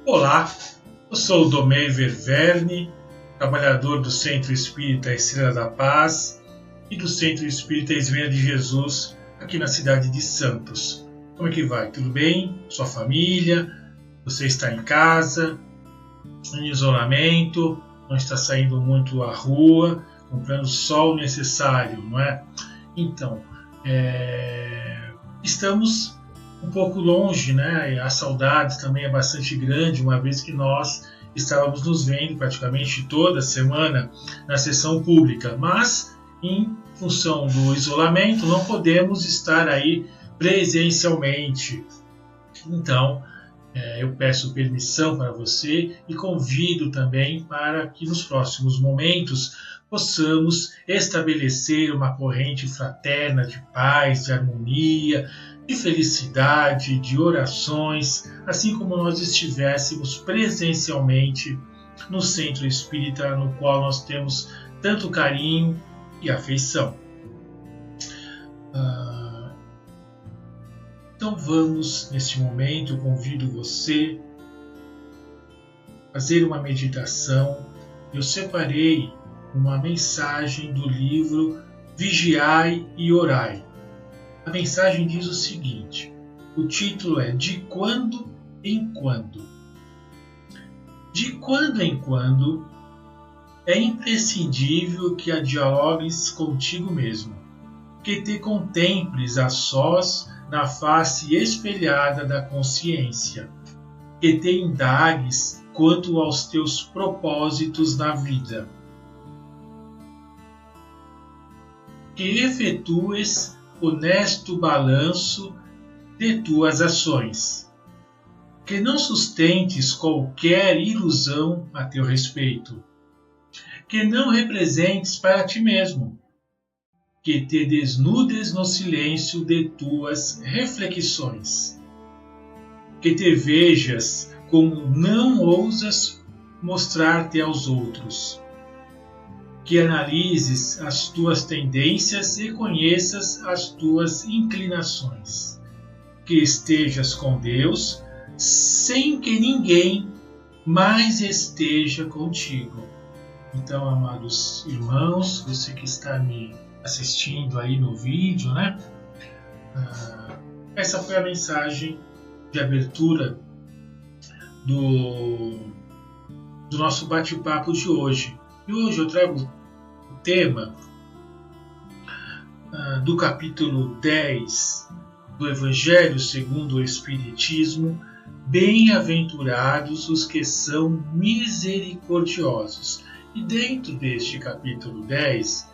Olá, eu sou o Domei Ververne, trabalhador do Centro Espírita Estrela da Paz e do Centro Espírita Esmera de Jesus, aqui na cidade de Santos. Como é que vai? Tudo bem? Sua família? Você está em casa, em isolamento, não está saindo muito à rua, comprando só o necessário, não é? Então, estamos um pouco longe, né? A saudade também é bastante grande, uma vez que nós estávamos nos vendo praticamente toda semana na sessão pública, mas em função do isolamento não podemos estar aí presencialmente. Então, eu peço permissão para você e convido também para que nos próximos momentos possamos estabelecer uma corrente fraterna de paz, de harmonia, de felicidade, de orações, assim como nós estivéssemos presencialmente no centro espírita, no qual nós temos tanto carinho e afeição. Então vamos, neste momento, eu convido você a fazer uma meditação. Eu separei uma mensagem do livro Vigiai e Orai. A mensagem diz o seguinte, o título é De Quando em Quando. De quando em quando é imprescindível que a dialogues contigo mesmo, que te contemples a sós na face espelhada da consciência, que te indagues quanto aos teus propósitos na vida, que efetues honesto balanço de tuas ações, que não sustentes qualquer ilusão a teu respeito, que não representes para ti mesmo, que te desnudes no silêncio de tuas reflexões, que te vejas como não ousas mostrar-te aos outros, que analises as tuas tendências e conheças as tuas inclinações, que estejas com Deus sem que ninguém mais esteja contigo. Então, amados irmãos, você que está me assistindo aí no vídeo, né? Essa foi a mensagem de abertura do nosso bate-papo de hoje. E hoje eu trago o tema do capítulo 10 do Evangelho segundo o Espiritismo, Bem-aventurados os que são misericordiosos. E dentro deste capítulo 10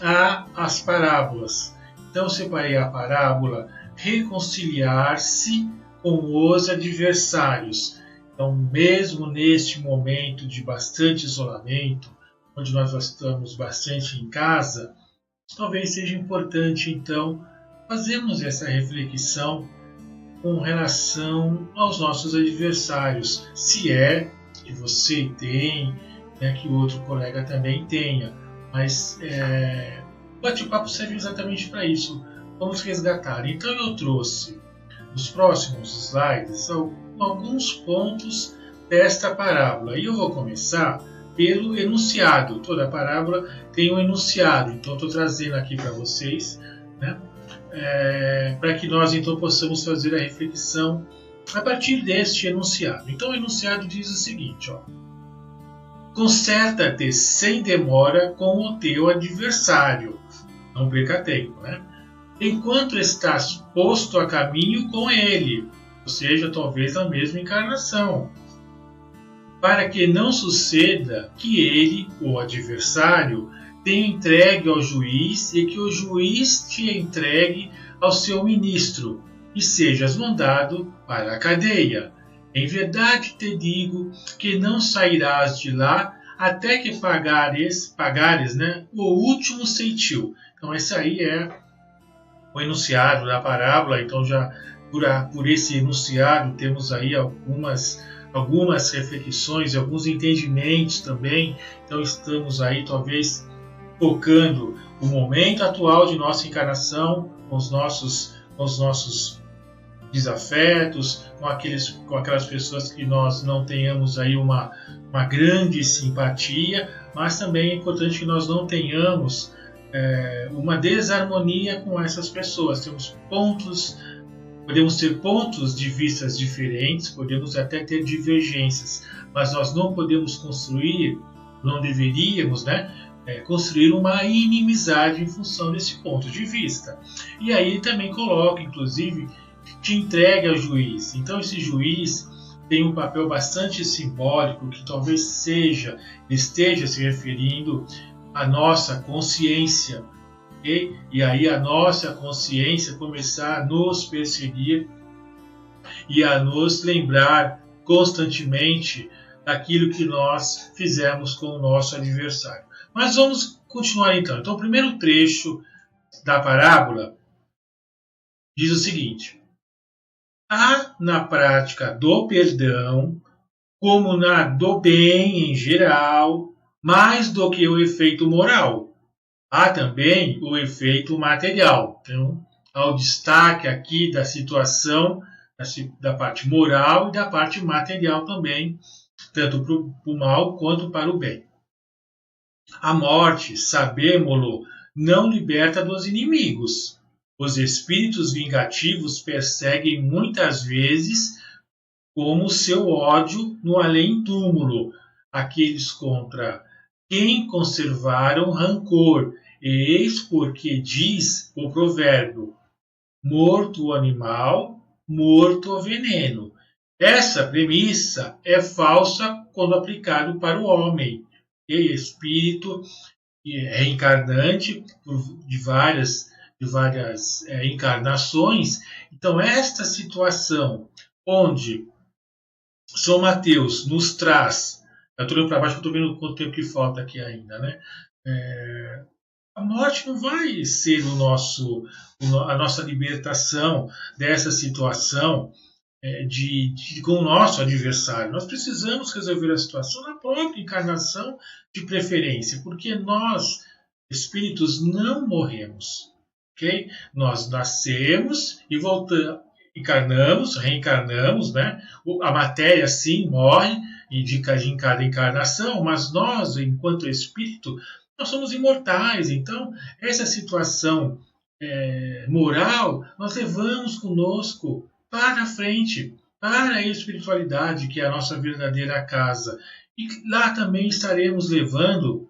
há as parábolas. Então eu separei a parábola reconciliar-se com os adversários. Então, mesmo neste momento de bastante isolamento, onde nós estamos bastante em casa, talvez seja importante, então, fazermos essa reflexão com relação aos nossos adversários, se é que você tem, né, que o outro colega também tenha. Mas o bate-papo serve exatamente para isso. Vamos resgatar. Então, eu trouxe nos próximos slides alguns pontos desta parábola. E eu vou começar pelo enunciado. Toda parábola tem um enunciado. Então, estou trazendo aqui para vocês, né, para que nós então possamos fazer a reflexão a partir deste enunciado. Então, o enunciado diz o seguinte, ó. Conserta-te sem demora com o teu adversário. Não perca tempo, né? Enquanto estás posto a caminho com ele, ou seja, talvez na mesma encarnação, para que não suceda que ele, o adversário, tenha entregue ao juiz e que o juiz te entregue ao seu ministro e sejas mandado para a cadeia. Em verdade te digo que não sairás de lá até que pagares, né, o último ceitil. Então esse aí é o enunciado da parábola. Então já por esse enunciado temos aí algumas reflexões e alguns entendimentos também. Então estamos aí talvez tocando o momento atual de nossa encarnação com os nossos desafetos, com aquelas pessoas que nós não tenhamos aí uma grande simpatia, mas também é importante que nós não tenhamos uma desarmonia com essas pessoas. Podemos ter pontos de vista diferentes, podemos até ter divergências, mas nós não podemos não deveríamos, construir uma inimizade em função desse ponto de vista. E aí ele também coloca, inclusive, te entrega ao juiz. Então esse juiz tem um papel bastante simbólico que talvez esteja se referindo à nossa consciência. Okay? E aí a nossa consciência começar a nos perseguir e a nos lembrar constantemente daquilo que nós fizemos com o nosso adversário. Mas vamos continuar então. Então o primeiro trecho da parábola diz o seguinte: há na prática do perdão, como na do bem em geral, mais do que o efeito moral. Há também o efeito material. Então, há o destaque aqui da situação, da parte moral e da parte material também, tanto para o mal quanto para o bem. A morte, sabemo-lo, não liberta dos inimigos. Os espíritos vingativos perseguem muitas vezes, como seu ódio no além-túmulo, aqueles contra quem conservaram rancor. Eis porque diz o provérbio: morto o animal, morto o veneno. Essa premissa é falsa quando aplicado para o homem. E espírito reencarnante de várias encarnações. Então, esta situação onde São Mateus nos traz, eu estou olhando para baixo, estou vendo quanto tempo que falta aqui ainda, a morte não vai ser a nossa libertação dessa situação com o nosso adversário. Nós precisamos resolver a situação na própria encarnação, de preferência, porque nós, espíritos, não morremos. Okay? Nós nascemos e voltamos, reencarnamos, A matéria, sim, morre de cada encarnação, mas nós, enquanto espírito, nós somos imortais. Então, essa situação moral, nós levamos conosco para a frente, para a espiritualidade, que é a nossa verdadeira casa. E lá também estaremos levando,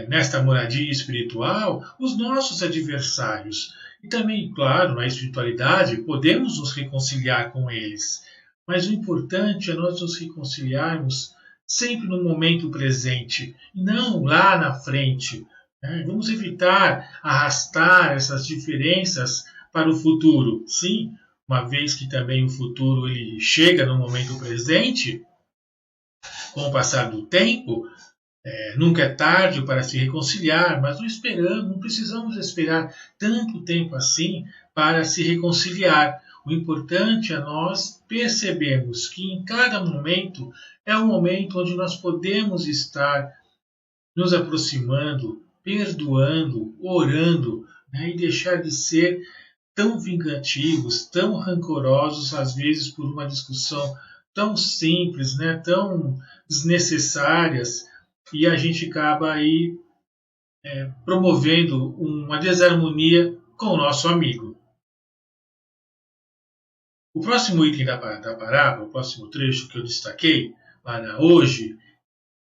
nesta moradia espiritual, os nossos adversários. E também, claro, na espiritualidade, podemos nos reconciliar com eles. Mas o importante é nós nos reconciliarmos sempre no momento presente, e não lá na frente. Vamos evitar arrastar essas diferenças para o futuro. Sim, uma vez que também o futuro ele chega no momento presente, com o passar do tempo, nunca é tarde para se reconciliar, mas não precisamos esperar tanto tempo assim para se reconciliar. O importante é nós percebermos que em cada momento é um momento onde nós podemos estar nos aproximando, perdoando, orando, e deixar de ser tão vingativos, tão rancorosos, às vezes por uma discussão tão simples, tão desnecessárias, e a gente acaba aí promovendo uma desarmonia com o nosso amigo. O próximo item da parábola, o próximo trecho que eu destaquei para hoje,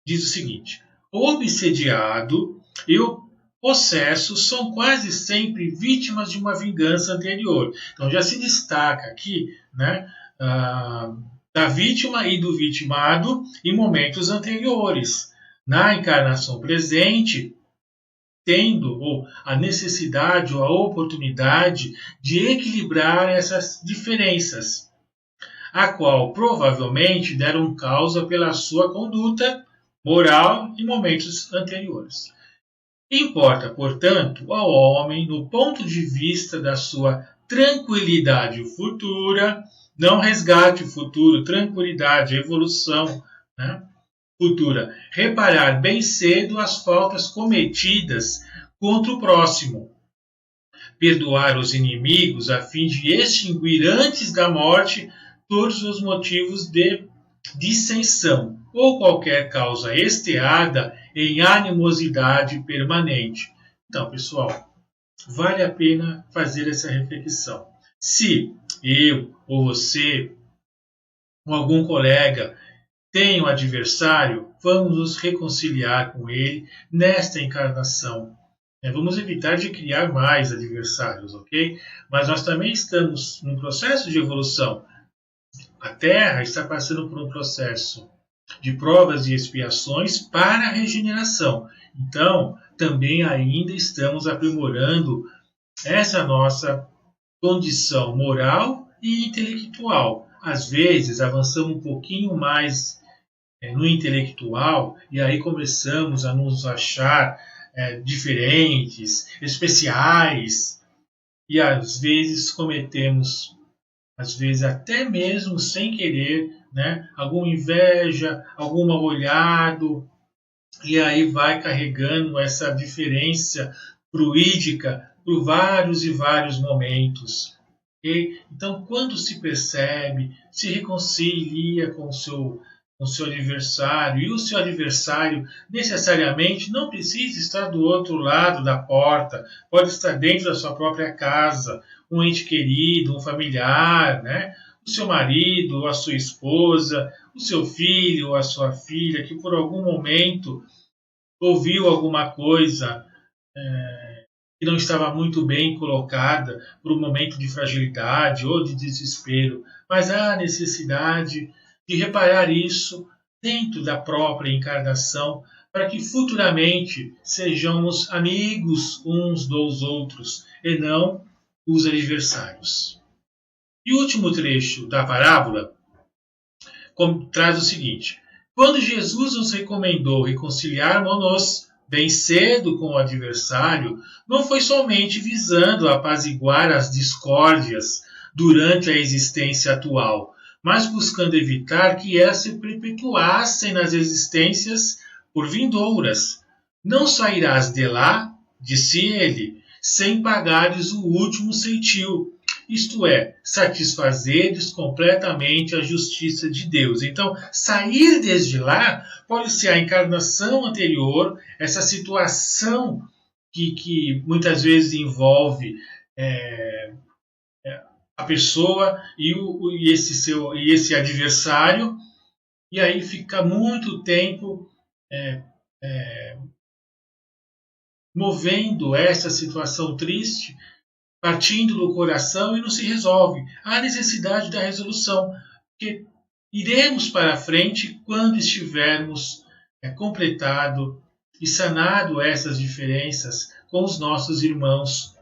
diz o seguinte: o obsediado e o possesso são quase sempre vítimas de uma vingança anterior. Então já se destaca aqui da vítima e do vitimado em momentos anteriores. Na encarnação presente, tendo a necessidade ou a oportunidade de equilibrar essas diferenças, a qual provavelmente deram causa pela sua conduta moral em momentos anteriores. Importa, portanto, ao homem, no ponto de vista da sua tranquilidade futura, não resgate futuro, tranquilidade, evolução futura, reparar bem cedo as faltas cometidas contra o próximo, perdoar os inimigos a fim de extinguir antes da morte todos os motivos de dissensão ou qualquer causa esteada em animosidade permanente. Então, pessoal, vale a pena fazer essa reflexão. Se eu ou você ou algum colega tem um adversário, vamos nos reconciliar com ele nesta encarnação. Vamos evitar de criar mais adversários, ok? Mas nós também estamos num processo de evolução. A Terra está passando por um processo de provas e expiações para a regeneração. Então, também ainda estamos aprimorando essa nossa condição moral e intelectual. Às vezes, avançamos um pouquinho mais no intelectual e aí começamos a nos achar diferentes, especiais, e às vezes cometemos, às vezes até mesmo sem querer, alguma inveja, algum mal-olhado, e aí vai carregando essa diferença fluídica por vários e vários momentos. Okay? Então, quando se percebe, se reconcilia com o seu adversário, e o seu adversário necessariamente não precisa estar do outro lado da porta, pode estar dentro da sua própria casa, um ente querido, um familiar, o seu marido ou a sua esposa, o seu filho ou a sua filha, que por algum momento ouviu alguma coisa que não estava muito bem colocada por um momento de fragilidade ou de desespero, mas há necessidade de reparar isso dentro da própria encarnação, para que futuramente sejamos amigos uns dos outros e não os adversários. E o último trecho da parábola traz o seguinte: quando Jesus nos recomendou reconciliarmos-nos bem cedo com o adversário, não foi somente visando apaziguar as discórdias durante a existência atual, mas buscando evitar que elas se perpetuassem nas existências por vindouras. Não sairás de lá, disse ele, sem pagares o último ceitil, isto é, satisfazeres completamente a justiça de Deus. Então, sair desde lá pode ser a encarnação anterior, essa situação que muitas vezes envolve a pessoa e esse adversário, e aí fica muito tempo movendo essa situação triste, partindo do coração, e não se resolve. Há necessidade da resolução, porque iremos para a frente quando estivermos completado e sanado essas diferenças com os nossos irmãos.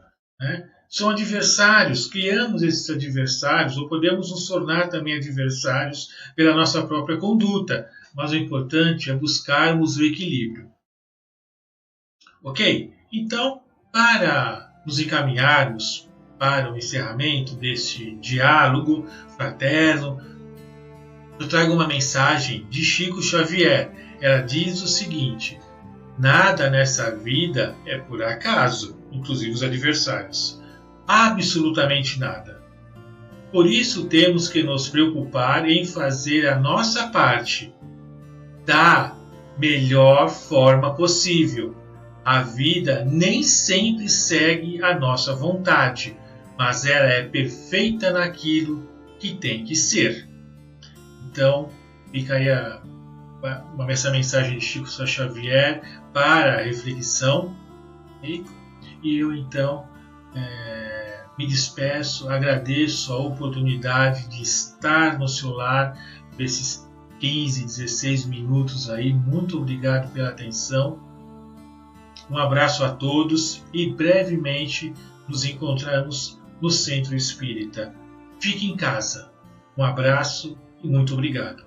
São adversários, criamos esses adversários, ou podemos nos tornar também adversários pela nossa própria conduta, mas o importante é buscarmos o equilíbrio. Ok? Então, para nos encaminharmos para o encerramento deste diálogo fraterno, eu trago uma mensagem de Chico Xavier. Ela diz o seguinte: nada nessa vida é por acaso, inclusive os adversários. Absolutamente nada. Por isso temos que nos preocupar em fazer a nossa parte da melhor forma possível. A vida nem sempre segue a nossa vontade, mas ela é perfeita naquilo que tem que ser. Então, fica aí essa mensagem de Chico Xavier para a reflexão. E eu, então, me despeço, agradeço a oportunidade de estar no seu lar por esses 15, 16 minutos aí. Muito obrigado pela atenção. Um abraço a todos e brevemente nos encontramos no Centro Espírita. Fique em casa. Um abraço e muito obrigado.